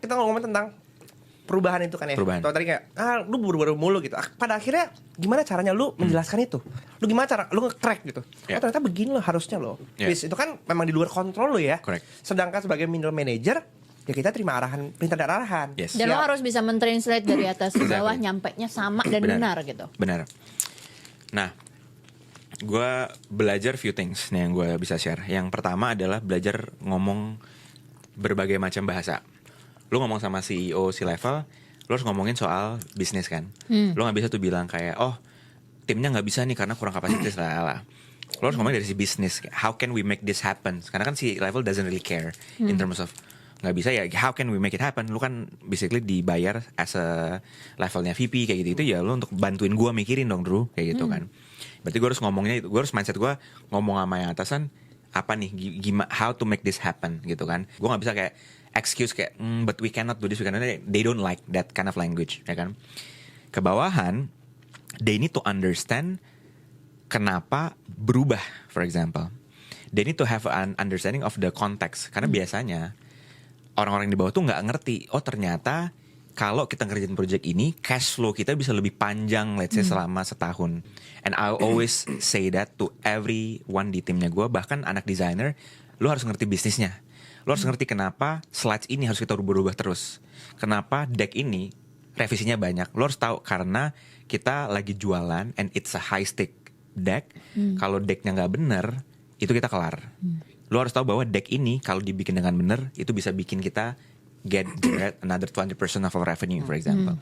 kita ngomongin tentang perubahan itu kan ya. Kalau tadi kayak lu baru-baru mulu gitu. Pada akhirnya gimana caranya lu menjelaskan itu? Lu gimana cara lu nge-crack gitu? Oh ternyata begini lo harusnya lo. Bis itu kan memang di luar kontrol lo ya. Correct. Sedangkan sebagai middle manager ya kita terima arahan, perintah dan arahan. Dan lo harus bisa mentranslate dari atas ke bawah, nyampainya sama dan benar gitu. Benar. Nah, gue belajar few things nih yang gue bisa share. Yang pertama adalah belajar ngomong berbagai macam bahasa. Lu ngomong sama CEO C-level, lu harus ngomongin soal bisnis kan. Lu gak bisa tuh bilang kayak, oh timnya gak bisa nih karena kurang kapasitas lah. Lu harus ngomongin dari si bisnis, how can we make this happen. Karena kan C-level doesn't really care in terms of gak bisa ya, how can we make it happen. Lu kan basically dibayar as a levelnya VP kayak gitu. Ya lu untuk bantuin gue mikirin dong Drew, kayak gitu kan. Berarti gue harus ngomongnya itu, gue harus mindset gue ngomong sama yang atasan, apa nih, gimana, how to make this happen gitu kan. Gue gak bisa kayak excuse kayak but we cannot do this, we cannot. They don't like that kind of language, ya kan. Kebawahan, they need to understand kenapa berubah. For example, they need to have an understanding of the context. Karena biasanya orang-orang di bawah tuh nggak ngerti. Oh ternyata kalau kita ngerjain project ini, cash flow kita bisa lebih panjang, let's say selama setahun. And I always say that to everyone di timnya gue, bahkan anak designer, lo harus ngerti bisnisnya. Lo harus ngerti kenapa slides ini harus kita rubah-rubah terus. Kenapa deck ini revisinya banyak. Lo harus tahu karena kita lagi jualan and it's a high stake deck. Kalau decknya nggak bener, itu kita kelar. Lo harus tahu bahwa deck ini kalau dibikin dengan bener, itu bisa bikin kita generate another 20% of our revenue, for example.